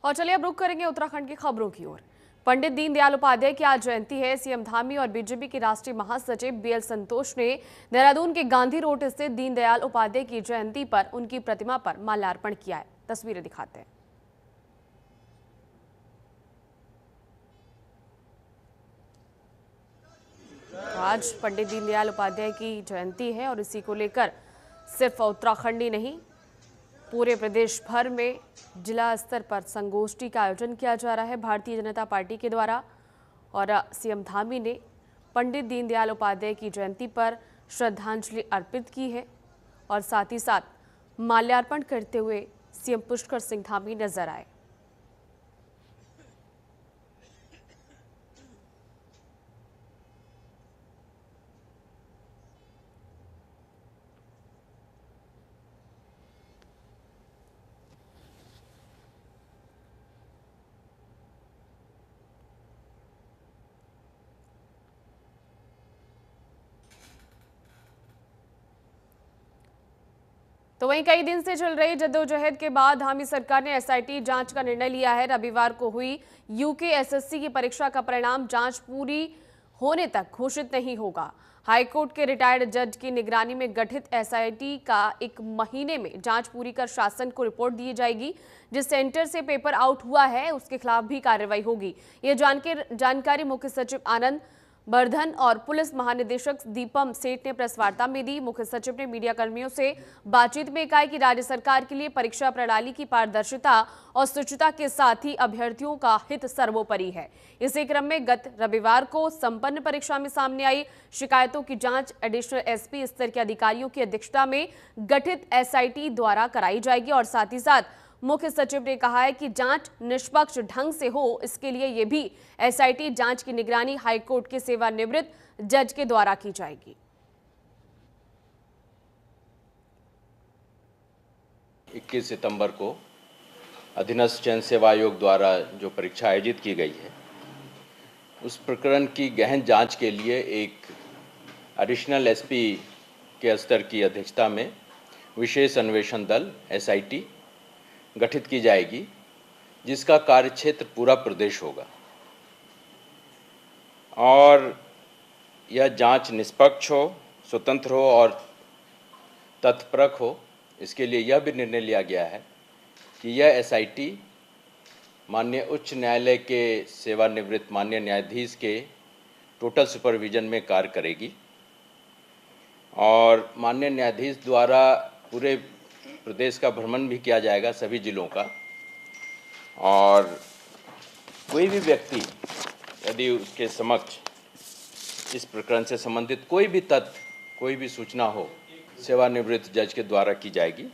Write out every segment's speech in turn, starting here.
और चलिए अब रुक करेंगे उत्तराखंड की खबरों की ओर। पंडित दीनदयाल उपाध्याय की आज जयंती है। सीएम धामी और बीजेपी के राष्ट्रीय महासचिव बीएल संतोष ने देहरादून के गांधी रोड स्थित दीनदयाल उपाध्याय की जयंती पर उनकी प्रतिमा पर माल्यार्पण किया है। तस्वीरें दिखाते हैं। आज पंडित दीनदयाल उपाध्याय की जयंती है और इसी को लेकर सिर्फ उत्तराखंड ही नहीं, पूरे प्रदेश भर में जिला स्तर पर संगोष्ठी का आयोजन किया जा रहा है भारतीय जनता पार्टी के द्वारा। और सीएम धामी ने पंडित दीनदयाल उपाध्याय की जयंती पर श्रद्धांजलि अर्पित की है और साथ ही साथ माल्यार्पण करते हुए सीएम पुष्कर सिंह धामी नजर आए। तो वहीं कई दिन से चल रही जद्दोजहद के बाद धामी सरकार ने एसआईटी जांच का निर्णय लिया है। रविवार को हुई यूकेएसएससी की परीक्षा का परिणाम जांच पूरी होने तक घोषित नहीं होगा। हाईकोर्ट के रिटायर्ड जज की निगरानी में गठित एसआईटी का 1 महीने में जांच पूरी कर शासन को रिपोर्ट दी जाएगी। जिस सेंटर से पेपर आउट हुआ है उसके खिलाफ भी कार्रवाई होगी। ये जानकारी मुख्य सचिव आनंद बर्धन और पुलिस महानिदेशक दीपम सेठ ने प्रेस वार्ता में दी। मुख्य सचिव ने मीडिया कर्मियों से बातचीत में कहा कि राज्य सरकार के लिए परीक्षा प्रणाली की पारदर्शिता और शुचिता के साथ ही अभ्यर्थियों का हित सर्वोपरि है। इसी क्रम में गत रविवार को संपन्न परीक्षा में सामने आई शिकायतों की जांच एडिशनल एसपी स्तर के अधिकारियों की अध्यक्षता में गठित एसआईटी द्वारा कराई जाएगी। और साथ ही साथ मुख्य सचिव ने कहा है कि जांच निष्पक्ष ढंग से हो, इसके लिए ये भी एसआईटी जांच की निगरानी हाईकोर्ट के सेवानिवृत्त जज के द्वारा की जाएगी। 21 सितंबर को अधीनस्थ चयन सेवा आयोग द्वारा जो परीक्षा आयोजित की गई है उस प्रकरण की गहन जांच के लिए एक एडिशनल एसपी के स्तर की अध्यक्षता में विशेष अन्वेषण दल एसआईटी गठित की जाएगी, जिसका कार्यक्षेत्र पूरा प्रदेश होगा और यह जांच निष्पक्ष हो, स्वतंत्र हो और तथ्यपरक हो। इसके लिए यह भी निर्णय लिया गया है कि यह एसआईटी माननीय उच्च न्यायालय के सेवानिवृत्त माननीय न्यायाधीश के टोटल सुपरविजन में कार्य करेगी और माननीय न्यायाधीश द्वारा पूरे प्रदेश का भ्रमण भी किया जाएगा, सभी जिलों का। और कोई भी व्यक्ति यदि उसके समक्ष इस प्रकरण से संबंधित कोई भी तथ्य, कोई भी सूचना हो, सेवानिवृत्त जज के द्वारा की जाएगी।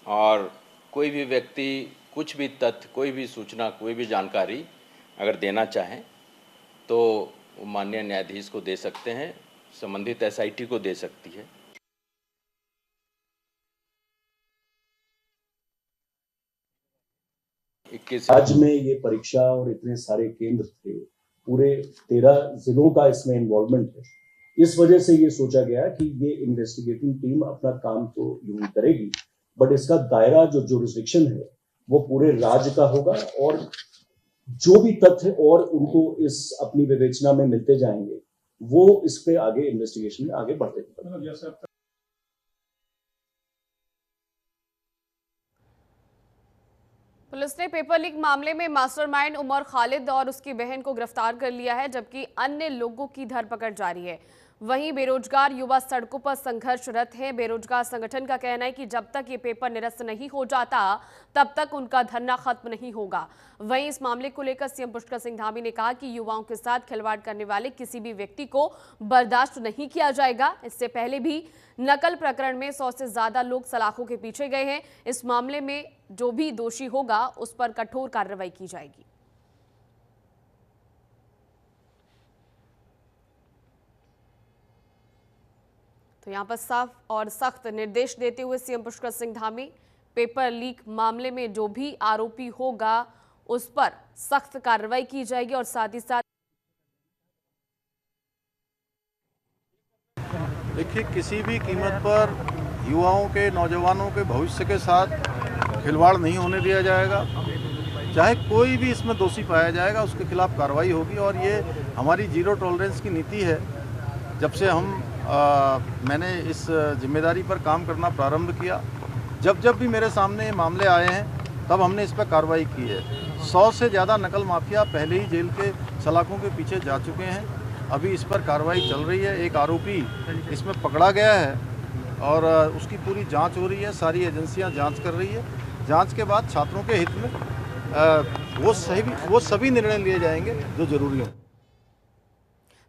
और कोई भी व्यक्ति कुछ भी तथ्य, कोई भी सूचना, कोई भी जानकारी अगर देना चाहें तो वो माननीय न्यायाधीश को दे सकते हैं, संबंधित एसआईटी को दे सकती है। राज्य में ये परीक्षा और इतने सारे केंद्र थे, पूरे 13 जिलों का इसमें इन्वॉल्वमेंट है। इस वजह से ये सोचा गया कि ये इन्वेस्टिगेटिंग टीम अपना काम तो यूं करेगी, बट इसका दायरा जो जुरिस्डिक्शन है वो पूरे राज्य का होगा और जो भी तथ्य और उनको इस अपनी विवेचना में मिलते जाएंगे वो इस पे आगे इन्वेस्टिगेशन में आगे बढ़ते हैं। पुलिस ने पेपर लीक मामले में मास्टरमाइंड उमर खालिद और उसकी बहन को गिरफ्तार कर लिया है, जबकि अन्य लोगों की धरपकड़ जारी है। वहीं बेरोजगार युवा सड़कों पर संघर्षरत हैं। बेरोजगार संगठन का कहना है कि जब तक ये पेपर निरस्त नहीं हो जाता तब तक उनका धरना खत्म नहीं होगा। वहीं इस मामले को लेकर सीएम पुष्कर सिंह धामी ने कहा कि युवाओं के साथ खिलवाड़ करने वाले किसी भी व्यक्ति को बर्दाश्त नहीं किया जाएगा। इससे पहले भी नकल प्रकरण में 100 से ज्यादा लोग सलाखों के पीछे गए हैं। इस मामले में जो भी दोषी होगा उस पर कठोर कार्रवाई की जाएगी। तो यहां पर साफ और सख्त निर्देश देते हुए CM Pushkar Singh Dhami paper leak मामले में जो भी आरोपी होगा उस पर सख्त कार्रवाई की जाएगी। और साथ ही साथ देखिए, किसी भी कीमत पर युवाओं के, नौजवानों के भविष्य के साथ खिलवाड़ नहीं होने दिया जाएगा। चाहे कोई भी इसमें दोषी पाया जाएगा उसके खिलाफ कार्रवाई होगी। और ये हमारी जीरो टॉलरेंस की नीति है। जब से मैंने इस जिम्मेदारी पर काम करना प्रारंभ किया, जब भी मेरे सामने मामले आए हैं तब हमने इस पर कार्रवाई की है। 100 से ज़्यादा नकल माफिया पहले ही जेल के सलाखों के पीछे जा चुके हैं। अभी इस पर कार्रवाई चल रही है। एक आरोपी इसमें पकड़ा गया है और उसकी पूरी जांच हो रही है। सारी एजेंसियां जांच कर रही है। जांच के बाद छात्रों के हित में वो सभी निर्णय लिए जाएंगे जो जरूरी हो।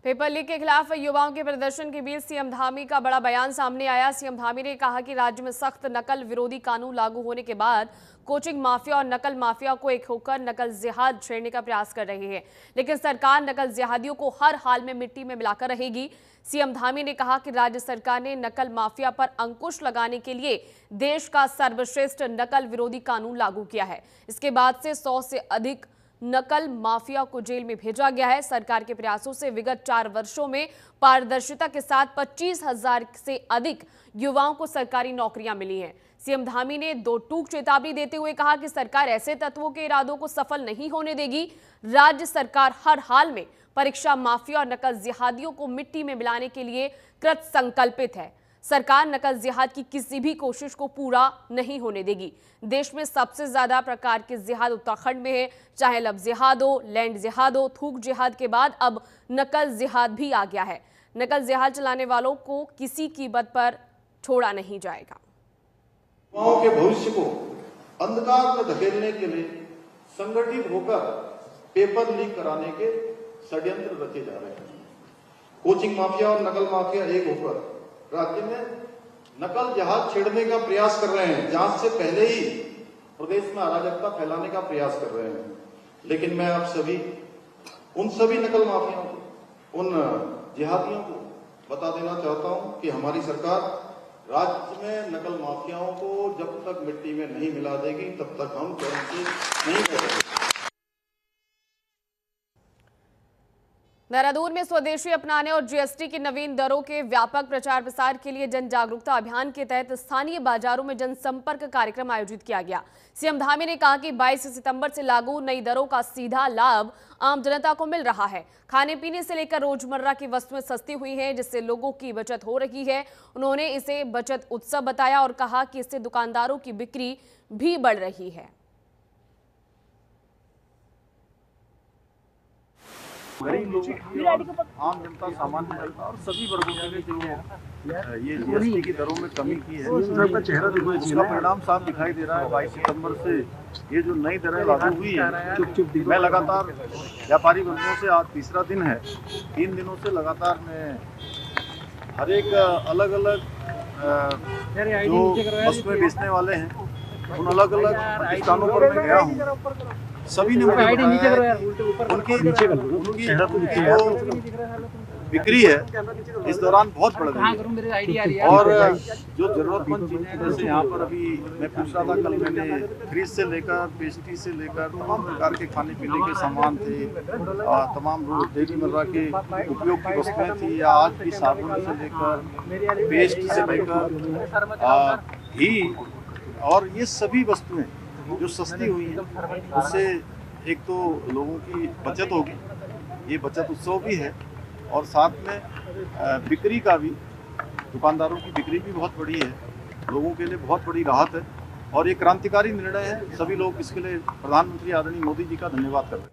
पेपर लीक के खिलाफ युवाओं के प्रदर्शन के बीच सीएम धामी का बड़ा बयान सामने आया। सीएम धामी ने कहा कि राज्य में सख्त नकल विरोधी कानून लागू होने के बाद कोचिंग माफिया और नकल माफिया को एक होकर नकल जिहाद छेड़ने का प्रयास कर रही है, लेकिन सरकार नकल जिहादियों को हर हाल में मिट्टी में मिलाकर रहेगी। सीएम धामी ने कहा कि राज्य सरकार ने नकल माफिया पर अंकुश लगाने के लिए देश का सर्वश्रेष्ठ नकल विरोधी कानून लागू किया है। इसके बाद से 100 से अधिक नकल माफिया को जेल में भेजा गया है। सरकार के प्रयासों से विगत 4 वर्षों में पारदर्शिता के साथ 25,000 से अधिक युवाओं को सरकारी नौकरियां मिली हैं। सीएम धामी ने 2 टूक चेतावनी देते हुए कहा कि सरकार ऐसे तत्वों के इरादों को सफल नहीं होने देगी। राज्य सरकार हर हाल में परीक्षा माफिया और नकल जिहादियों को मिट्टी में मिलाने के लिए कृत संकल्पित है। सरकार नकल जिहाद की किसी भी कोशिश को पूरा नहीं होने देगी। देश में सबसे ज्यादा प्रकार के जिहाद उत्तराखंड में है, चाहे लब जिहाद हो, लैंड जिहाद हो, थूक जिहाद के बाद अब नकल जिहाद भी आ गया है। नकल जिहाद चलाने वालों को किसी कीमत पर छोड़ा नहीं जाएगा। युवाओं के भविष्य को अंधकार में धकेलने के लिए संगठित होकर पेपर लीक कराने के षड्यंत्र रचे जा रहे हैं। कोचिंग माफिया और नकल माफिया एक होकर राज्य में नकल जहाज छेड़ने का प्रयास कर रहे हैं। जांच से पहले ही प्रदेश में अराजकता फैलाने का प्रयास कर रहे हैं। लेकिन मैं आप सभी उन सभी नकल माफियाओं को, उन जिहादियों को बता देना चाहता हूं कि हमारी सरकार राज्य में नकल माफियाओं को जब तक मिट्टी में नहीं मिला देगी तब तक हम चैन से नहीं करेंगे। देहरादून में स्वदेशी अपनाने और जीएसटी की नवीन दरों के व्यापक प्रचार प्रसार के लिए जन जागरूकता अभियान के तहत स्थानीय बाजारों में जनसंपर्क कार्यक्रम आयोजित किया गया। सीएम धामी ने कहा कि 22 सितंबर से लागू नई दरों का सीधा लाभ आम जनता को मिल रहा है। खाने पीने से लेकर रोजमर्रा की वस्तुएं सस्ती हुई हैं, जिससे लोगों की बचत हो रही है। उन्होंने इसे बचत उत्सव बताया और कहा कि इससे दुकानदारों की बिक्री भी बढ़ रही है। गरीब लोगों, आम जनता, सामान्य जनता और सभी वर्गों के लिए जो ये जीएसटी की दरों में कमी की है, उसका परिणाम साफ दिखाई दे रहा है। 22 सितंबर से ये जो नई दरें लागू हुई है, मैं लगातार व्यापारी वर्गों से, आज तीसरा दिन है, 3 दिनों से लगातार मैं हर एक अलग अलग जो वस्तुएं बेचने वाले हैं उन अलग अलग प्रतिष्ठानों पर मैं गया हूँ। सभी ने मुझे बताया उनकी जो बिक्री है इस दौरान बहुत बढ़ रही है। और जो जरूरतमंद चीजें, जैसे यहाँ पर अभी मैं पूछ रहा था, कल मैंने फ्रिज से लेकर पेस्ट्री से लेकर तमाम प्रकार के खाने पीने के सामान थे, तमाम रोजमर्रा के उपयोग की वस्तुएं थी, या आज भी साबुन से लेकर पेस्ट से लेकर घी, और ये सभी वस्तुएं जो सस्ती हुई हैं, उससे एक तो लोगों की बचत होगी, ये बचत उत्सव भी है, और साथ में बिक्री का भी, दुकानदारों की बिक्री भी बहुत बड़ी है, लोगों के लिए बहुत बड़ी राहत है और ये क्रांतिकारी निर्णय है। सभी लोग इसके लिए प्रधानमंत्री आदरणीय मोदी जी का धन्यवाद कर रहे हैं।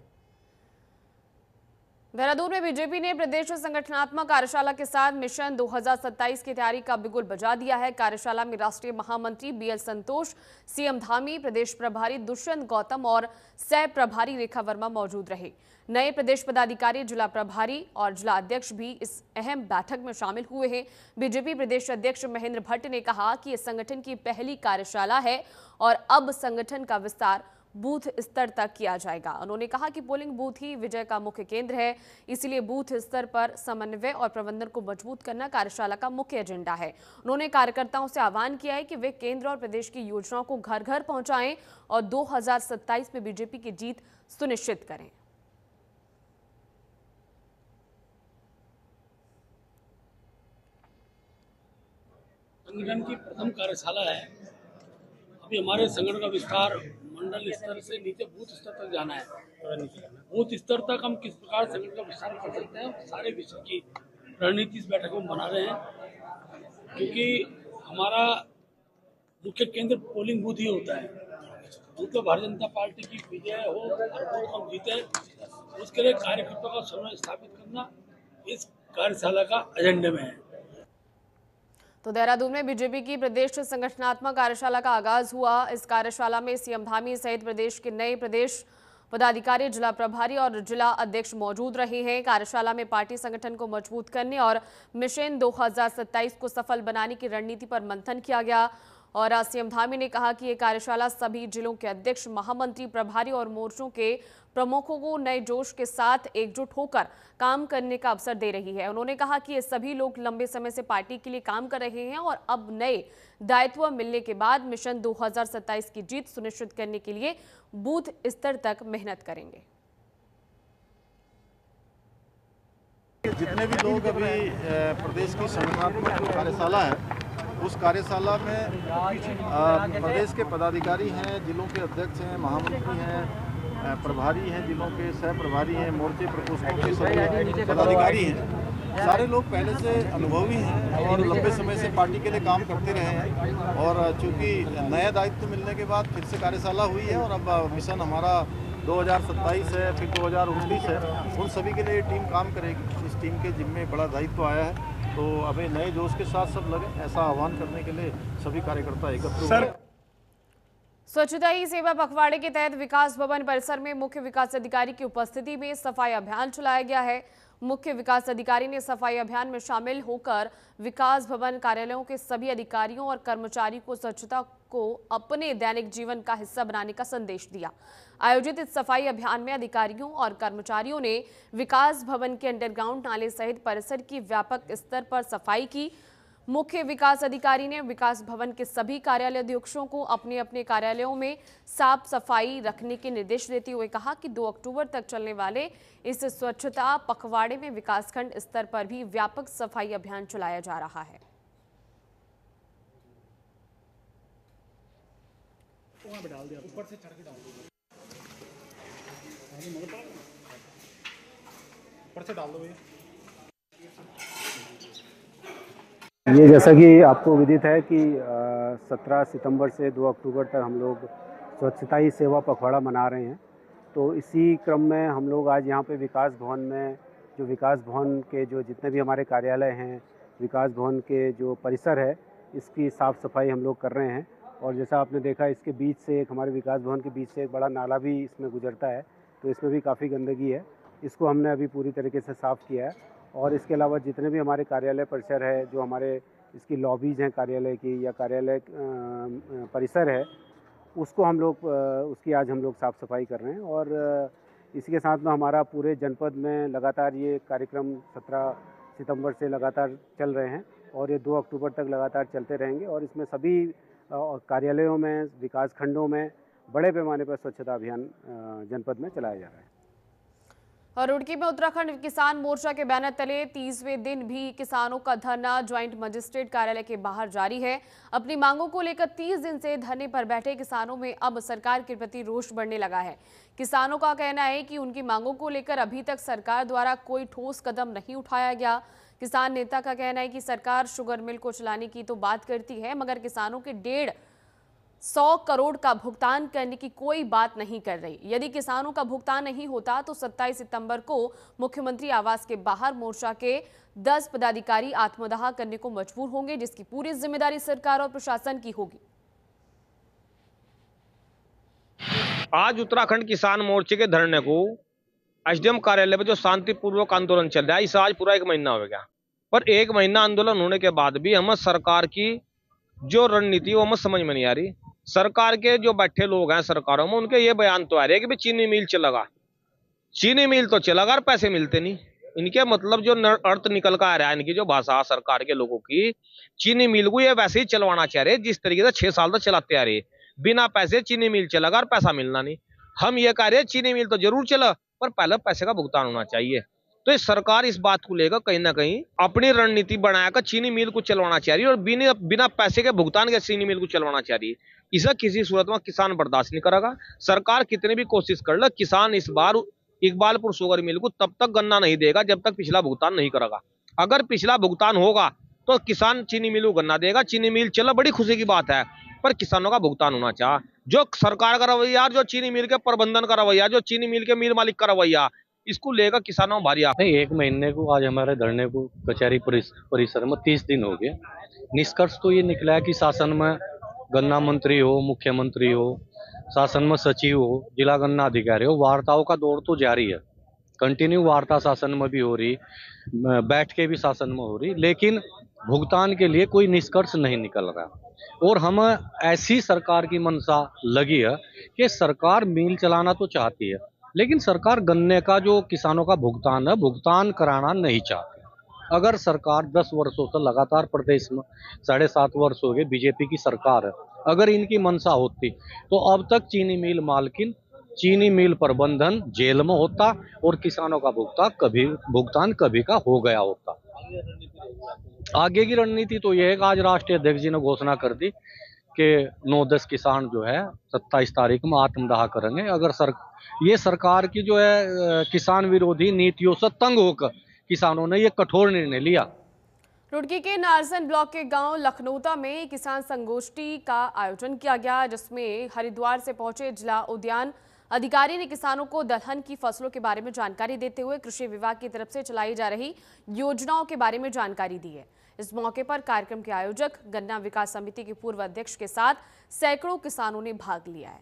देहरादून में बीजेपी ने प्रदेश संगठनात्मक कार्यशाला के साथ मिशन 2027 की तैयारी का बिगुल बजा दिया है। कार्यशाला में राष्ट्रीय महामंत्री बीएल संतोष, सीएम धामी, प्रदेश प्रभारी दुष्यंत गौतम और सह प्रभारी रेखा वर्मा मौजूद रहे। नए प्रदेश पदाधिकारी, जिला प्रभारी और जिला अध्यक्ष भी इस अहम बैठक में शामिल हुए हैं। बीजेपी प्रदेश अध्यक्ष महेंद्र भट्ट ने कहा कि इस संगठन की पहली कार्यशाला है और अब संगठन का विस्तार बूथ स्तर तक किया जाएगा। उन्होंने कहा कि पोलिंग बूथ ही विजय का मुख्य केंद्र है, इसलिए बूथ स्तर पर समन्वय और प्रबंधन को मजबूत करना कार्यशाला का मुख्य एजेंडा है। उन्होंने कार्यकर्ताओं से आह्वान किया है कि वे केंद्र और प्रदेश की योजनाओं को घर घर पहुंचाएं और 2027 में बीजेपी की जीत सुनिश्चित करें। संगठन की प्रथम कार्यशाला है। अभी हमारे संगठन का विस्तार मंडल स्तर से नीचे बूथ स्तर तक जाना है। बूथ स्तर तक हम किस प्रकार संगठन का विस्तार कर सकते हैं, सारे विषय की रणनीति इस बैठक में बना रहे हैं, क्योंकि हमारा मुख्य केंद्र पोलिंग बूथ ही होता है। बूथ पे भारतीय जनता पार्टी की विजय हो और बूथ हम जीते, उसके लिए कार्यकर्ताओं का समन्वय स्थापित करना इस कार्यशाला का एजेंडे में है। तो देहरादून में बीजेपी की प्रदेश संगठनात्मक कार्यशाला का आगाज हुआ। इस कार्यशाला में सीएम धामी सहित प्रदेश के नए प्रदेश पदाधिकारी, जिला प्रभारी और जिला अध्यक्ष मौजूद रहे हैं। कार्यशाला में पार्टी संगठन को मजबूत करने और मिशन 2027 को सफल बनाने की रणनीति पर मंथन किया गया। और सीएम धामी ने कहा कि ये कार्यशाला सभी जिलों के अध्यक्ष, महामंत्री, प्रभारी और मोर्चों के प्रमुखों को नए जोश के साथ एकजुट होकर काम करने का अवसर दे रही है। उन्होंने कहा कि ये सभी लोग लंबे समय से पार्टी के लिए काम कर रहे हैं और अब नए दायित्व मिलने के बाद मिशन 2027 की जीत सुनिश्चित करने के लिए बूथ स्तर तक मेहनत करेंगे। जितने भी लोग अभी प्रदेश की संगठनात्मक जो कार्यशाला है उस कार्यशाला में प्रदेश के पदाधिकारी हैं, जिलों के अध्यक्ष हैं, महामंत्री हैं, प्रभारी हैं, जिलों के सह प्रभारी हैं, मोर्चे प्रकोष्ठों के सभी पदाधिकारी हैं। सारे लोग पहले से अनुभवी हैं और लंबे समय से पार्टी के लिए काम करते रहे हैं। और चूंकि नया दायित्व मिलने के बाद फिर से कार्यशाला हुई है और अब मिशन हमारा 2027 है, फिर 2029 है, उन सभी के लिए टीम काम करेगी। इस टीम के जिम्मे बड़ा दायित्व आया है, तो अभी नए जोश के साथ सब लगे, ऐसा आह्वान करने के लिए सभी कार्यकर्ता एकत्र हुए। स्वच्छता ही सेवा पखवाड़े के तहत विकास भवन परिसर में मुख्य विकास अधिकारी की उपस्थिति में सफाई अभियान चलाया गया है। मुख्य विकास अधिकारी ने सफाई अभियान में शामिल होकर विकास भवन कार्यालयों के सभी अधिकारियों और कर्मचारियों को स्वच्छता को अपने दैनिक जीवन का हिस्सा बनाने का संदेश दिया। आयोजित इस सफाई अभियान में अधिकारियों और कर्मचारियों ने विकास भवन के अंडरग्राउंड नाले सहित परिसर की व्यापक स्तर पर सफाई की। मुख्य विकास अधिकारी ने विकास भवन के सभी कार्यालय अध्यक्षों को अपने अपने कार्यालयों में साफ सफाई रखने के निर्देश देते हुए कहा कि 2 अक्टूबर तक चलने वाले इस स्वच्छता पखवाड़े में विकासखंड स्तर पर भी व्यापक सफाई अभियान चलाया जा रहा है। ये जैसा कि आपको विदित है कि 17 सितंबर से 2 अक्टूबर तक हम लोग स्वच्छता ही सेवा पखवाड़ा मना रहे हैं। तो इसी क्रम में हम लोग आज यहाँ पे विकास भवन में जो विकास भवन के जो जितने भी हमारे कार्यालय हैं, विकास भवन के जो परिसर है, इसकी साफ़ सफाई हम लोग कर रहे हैं। और जैसा आपने देखा, इसके बीच से एक हमारे विकास भवन के बीच से एक बड़ा नाला भी इसमें गुजरता है, तो इसमें भी काफ़ी गंदगी है। इसको हमने अभी पूरी तरीके से साफ़ किया है। और इसके अलावा जितने भी हमारे कार्यालय परिसर है, जो हमारे इसकी लॉबीज़ हैं कार्यालय की या कार्यालय परिसर है, उसको हम लोग उसकी आज हम लोग साफ़ सफाई कर रहे हैं। और इसी के साथ में हमारा पूरे जनपद में लगातार ये कार्यक्रम 17 सितंबर से लगातार चल रहे हैं और ये 2 अक्टूबर तक लगातार चलते रहेंगे। और इसमें सभी कार्यालयों में, विकास खंडों में बड़े पैमाने पर स्वच्छता अभियान जनपद में चलाया जा रहा है। और रुड़की में उत्तराखंड किसान मोर्चा के बैनर तले 30वें दिन भी किसानों का धरना ज्वाइंट मजिस्ट्रेट कार्यालय के बाहर जारी है। अपनी मांगों को लेकर 30 दिन से धरने पर बैठे किसानों में अब सरकार के प्रति रोष बढ़ने लगा है। किसानों का कहना है कि उनकी मांगों को लेकर अभी तक सरकार द्वारा कोई ठोस कदम नहीं उठाया गया। किसान नेता का कहना है कि सरकार शुगर मिल को चलाने की तो बात करती है, मगर किसानों के 150 करोड़ का भुगतान करने की कोई बात नहीं कर रही। यदि किसानों का भुगतान नहीं होता तो 27 सितंबर को मुख्यमंत्री आवास के बाहर मोर्चा के 10 पदाधिकारी आत्मदाह करने को मजबूर होंगे, जिसकी पूरी जिम्मेदारी सरकार और प्रशासन की होगी। आज उत्तराखंड किसान मोर्चे के धरने को एसडीएम कार्यालय में जो शांतिपूर्वक आंदोलन चल रहा है, इसे आज पूरा 1 महीना हो गया। पर 1 महीना आंदोलन होने के बाद भी हमें सरकार की जो रणनीति वो हमें समझ में नहीं आ रही। सरकार के जो बैठे लोग हैं सरकारों में, उनके ये बयान तो आ रहे हैं कि भाई चीनी मिल चलेगा, चीनी मिल तो चलेगा और पैसे मिलते नहीं। इनके मतलब जो अर्थ निकल कर आ रहा है, इनकी जो भाषा सरकार के लोगों की, चीनी मिल को ये वैसे ही चलवाना चाह रहे जिस तरीके से 6 साल तक चलाते आ रहे, बिना पैसे चीनी मिल चलेगा और पैसा मिलना नहीं। हम ये कह रहे हैं चीनी मिल तो जरूर चला, पर पहले पैसे का भुगतान होना चाहिए। तो सरकार इस बात को लेकर कहीं ना कहीं अपनी रणनीति बनाकर चीनी मिल को चलवाना चाह रही है और बिना पैसे के भुगतान के चीनी मिल को चलवाना चाह रही है। इसे किसी सूरत में किसान बर्दाश्त नहीं करेगा। सरकार कितनी भी कोशिश कर ले, किसान इस बार इकबालपुर शुगर मिल को तब तक गन्ना नहीं देगा जब तक पिछला भुगतान नहीं करेगा। अगर पिछला भुगतान होगा तो किसान चीनी मिल को गन्ना देगा, चीनी मिल चलो, बड़ी खुशी की बात है, पर किसानों का भुगतान होना चाहिए। जो सरकार का रवैया, जो चीनी मिल के प्रबंधन का रवैया, जो चीनी मिल के मिल मालिक का रवैया, इसको लेकर किसानों में भारी नहीं, 1 महीने को आज हमारे धरने को कचहरी परिसर में 30 दिन हो गए। निष्कर्ष तो ये निकला है कि शासन में गन्ना मंत्री हो, मुख्यमंत्री हो, शासन में सचिव हो, जिला गन्ना अधिकारी हो, वार्ताओं का दौर तो जारी है। कंटिन्यू वार्ता शासन में भी हो रही, बैठ के भी शासन में हो रही, लेकिन भुगतान के लिए कोई निष्कर्ष नहीं निकल रहा। और हम ऐसी सरकार की मंशा लगी है कि सरकार मिल चलाना तो चाहती है, लेकिन सरकार गन्ने का जो किसानों का भुगतान है, भुगतान कराना नहीं चाहती। अगर सरकार 10 वर्षों से लगातार प्रदेश में 7.5 वर्ष हो गए बीजेपी की सरकार है, अगर इनकी मंशा होती तो अब तक चीनी मिल मालकिन, चीनी मिल प्रबंधन जेल में होता और किसानों का भुगतान कभी का हो गया होता। आगे की रणनीति तो यह है कि आज राष्ट्रीय अध्यक्ष जी ने घोषणा कर दी कि 9-10 किसान जो है 27 तारीख में आत्मदाह करेंगे। अगर ये सरकार की जो है किसान विरोधी नीतियों से तंग होकर किसानों ने ये कठोर निर्णय लिया। रुड़की के नारसन ब्लॉक के गांव लखनौता में किसान संगोष्ठी का आयोजन किया गया, जिसमें हरिद्वार से पहुंचे जिला उद्यान अधिकारी ने किसानों को दलहन की फसलों के बारे में जानकारी देते हुए कृषि विभाग की तरफ से चलाई जा रही योजनाओं के बारे में जानकारी दी है। इस मौके पर कार्यक्रम के आयोजक गन्ना विकास समिति के पूर्व अध्यक्ष के साथ सैकड़ों किसानों ने भाग लिया है।